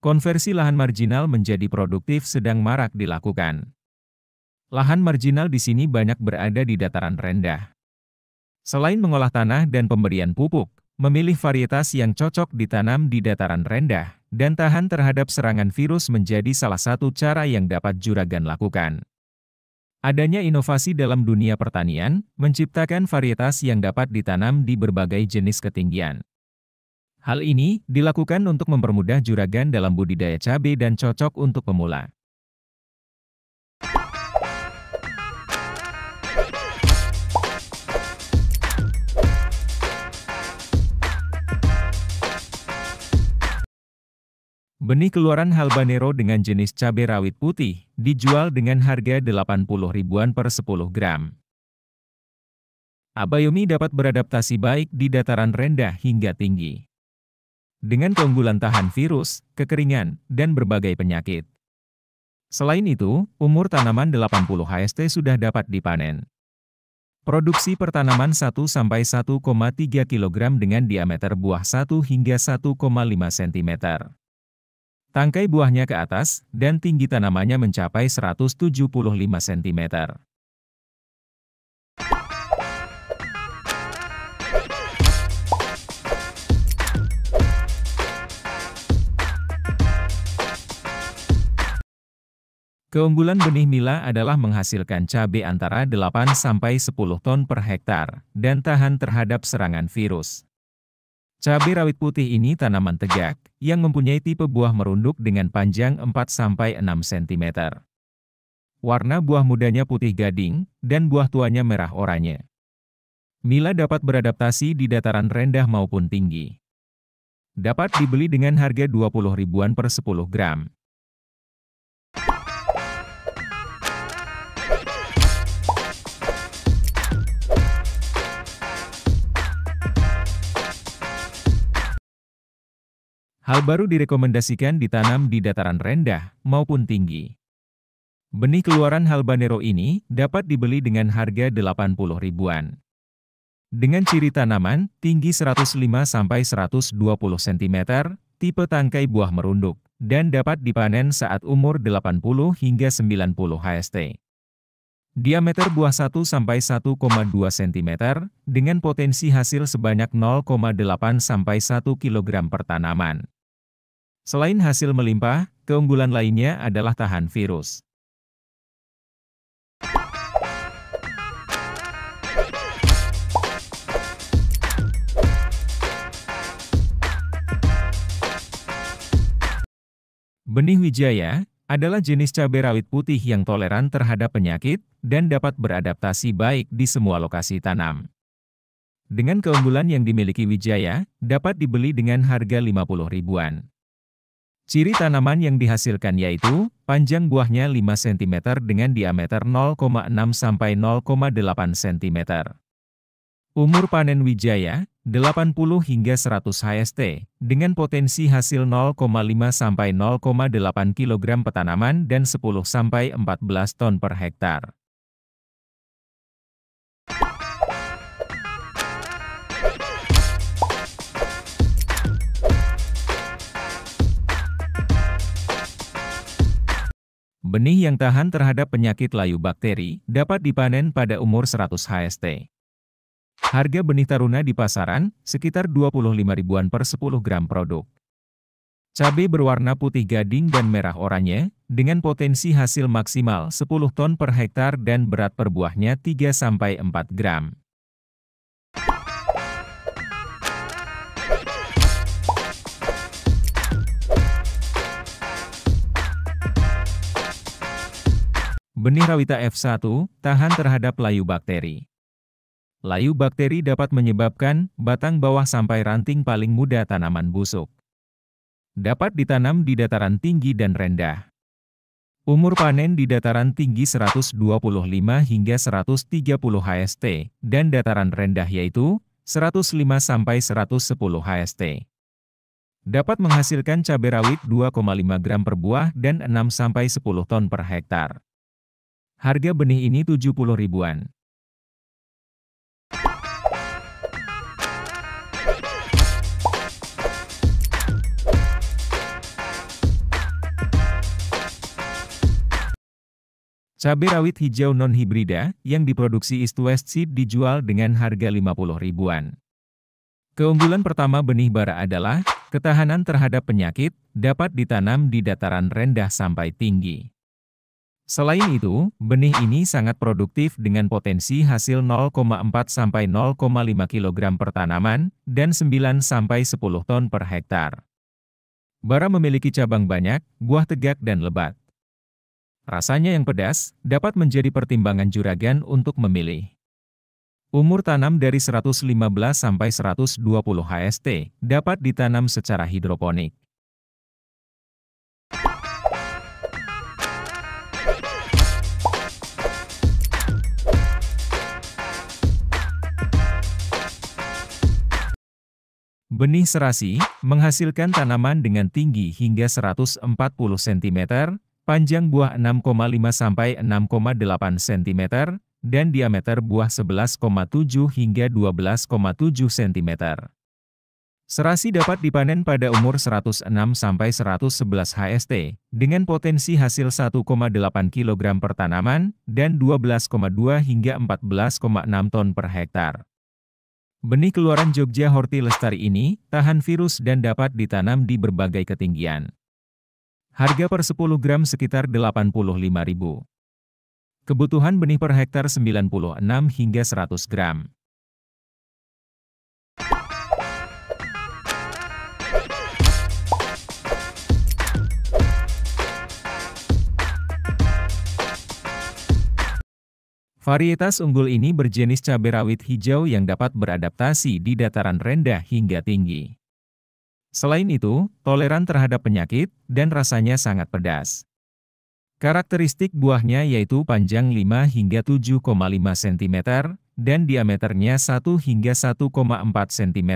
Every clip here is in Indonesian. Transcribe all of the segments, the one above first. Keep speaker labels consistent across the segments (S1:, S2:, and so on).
S1: Konversi lahan marginal menjadi produktif sedang marak dilakukan. Lahan marginal di sini banyak berada di dataran rendah. Selain mengolah tanah dan pemberian pupuk, memilih varietas yang cocok ditanam di dataran rendah dan tahan terhadap serangan virus menjadi salah satu cara yang dapat juragan lakukan. Adanya inovasi dalam dunia pertanian, menciptakan varietas yang dapat ditanam di berbagai jenis ketinggian. Hal ini dilakukan untuk mempermudah juragan dalam budidaya cabai dan cocok untuk pemula. Benih keluaran habanero dengan jenis cabai rawit putih dijual dengan harga 80 ribuan per 10 gram. Abayomi dapat beradaptasi baik di dataran rendah hingga tinggi, dengan keunggulan tahan virus, kekeringan, dan berbagai penyakit. Selain itu, umur tanaman 80 HST sudah dapat dipanen. Produksi per tanaman 1–1,3 kg dengan diameter buah 1 hingga 1,5 cm. Tangkai buahnya ke atas, dan tinggi tanamannya mencapai 175 cm. Keunggulan benih Mila adalah menghasilkan cabai antara 8–10 ton per hektar, dan tahan terhadap serangan virus. Cabai rawit putih ini tanaman tegak, yang mempunyai tipe buah merunduk dengan panjang 4–6 cm. Warna buah mudanya putih gading, dan buah tuanya merah oranye. Mila dapat beradaptasi di dataran rendah maupun tinggi. Dapat dibeli dengan harga 20 ribuan per 10 gram. Hal baru direkomendasikan ditanam di dataran rendah maupun tinggi. Benih keluaran habanero ini dapat dibeli dengan harga 80 ribuan. Dengan ciri tanaman, tinggi 105–120 cm, tipe tangkai buah merunduk, dan dapat dipanen saat umur 80 hingga 90 HST. Diameter buah 1–1,2 cm, dengan potensi hasil sebanyak 0,8–1 kg per tanaman. Selain hasil melimpah, keunggulan lainnya adalah tahan virus. Benih Wijaya adalah jenis cabai rawit putih yang toleran terhadap penyakit dan dapat beradaptasi baik di semua lokasi tanam. Dengan keunggulan yang dimiliki Wijaya, dapat dibeli dengan harga 50 ribuan. Ciri tanaman yang dihasilkan yaitu, panjang buahnya 5 cm dengan diameter 0,6–0,8 cm. Umur panen Wijaya, 80 hingga 100 HST, dengan potensi hasil 0,5–0,8 kg per tanaman dan 10–14 ton per hektar. Benih yang tahan terhadap penyakit layu bakteri dapat dipanen pada umur 100 HST. Harga benih taruna di pasaran sekitar 25 ribuan per 10 gram produk. Cabai berwarna putih gading dan merah oranye, dengan potensi hasil maksimal 10 ton per hektar dan berat per buahnya 3–4 gram. Benih Rawita F1 tahan terhadap layu bakteri. Layu bakteri dapat menyebabkan batang bawah sampai ranting paling muda tanaman busuk. Dapat ditanam di dataran tinggi dan rendah. Umur panen di dataran tinggi 125 hingga 130 HST, dan dataran rendah yaitu 105–110 HST. Dapat menghasilkan cabai rawit 2,5 gram per buah dan 6–10 ton per hektar. Harga benih ini 70 ribuan. Cabai rawit hijau non-hibrida yang diproduksi East West Seed dijual dengan harga 50 ribuan. Keunggulan pertama benih bara adalah ketahanan terhadap penyakit, dapat ditanam di dataran rendah sampai tinggi. Selain itu, benih ini sangat produktif dengan potensi hasil 0,4 sampai 0,5 kg per tanaman dan 9 sampai 10 ton per hektar. Bara memiliki cabang banyak, buah tegak dan lebat. Rasanya yang pedas dapat menjadi pertimbangan juragan untuk memilih. Umur tanam dari 115 sampai 120 HST, dapat ditanam secara hidroponik. Benih serasi menghasilkan tanaman dengan tinggi hingga 140 cm, panjang buah 6,5 sampai 6,8 cm, dan diameter buah 11,7 hingga 12,7 cm. Serasi dapat dipanen pada umur 106 sampai 111 HST, dengan potensi hasil 1,8 kg per tanaman, dan 12,2 hingga 14,6 ton per hektar. Benih keluaran Jogja Horti Lestari ini tahan virus dan dapat ditanam di berbagai ketinggian. Harga per 10 gram sekitar Rp85.000. Kebutuhan benih per hektar 96 hingga 100 gram. Varietas unggul ini berjenis cabai rawit hijau yang dapat beradaptasi di dataran rendah hingga tinggi. Selain itu, toleran terhadap penyakit, dan rasanya sangat pedas. Karakteristik buahnya yaitu panjang 5 hingga 7,5 cm, dan diameternya 1 hingga 1,4 cm,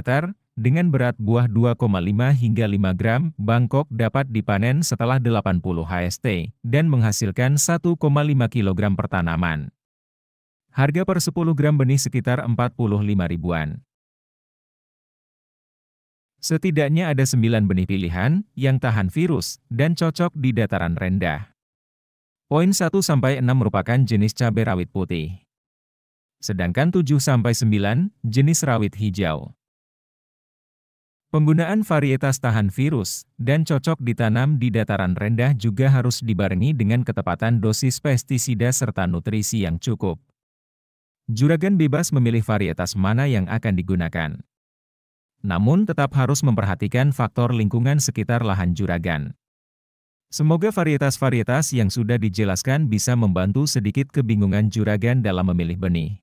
S1: dengan berat buah 2,5 hingga 5 gram. Bangkok dapat dipanen setelah 80 HST, dan menghasilkan 1,5 kg per tanaman. Harga per 10 gram benih sekitar Rp45 ribuan. Setidaknya ada 9 benih pilihan yang tahan virus dan cocok di dataran rendah. Poin 1-6 merupakan jenis cabai rawit putih. Sedangkan 7-9 jenis rawit hijau. Penggunaan varietas tahan virus dan cocok ditanam di dataran rendah juga harus dibarengi dengan ketepatan dosis pestisida serta nutrisi yang cukup. Juragan bebas memilih varietas mana yang akan digunakan. Namun tetap harus memperhatikan faktor lingkungan sekitar lahan juragan. Semoga varietas-varietas yang sudah dijelaskan bisa membantu sedikit kebingungan juragan dalam memilih benih.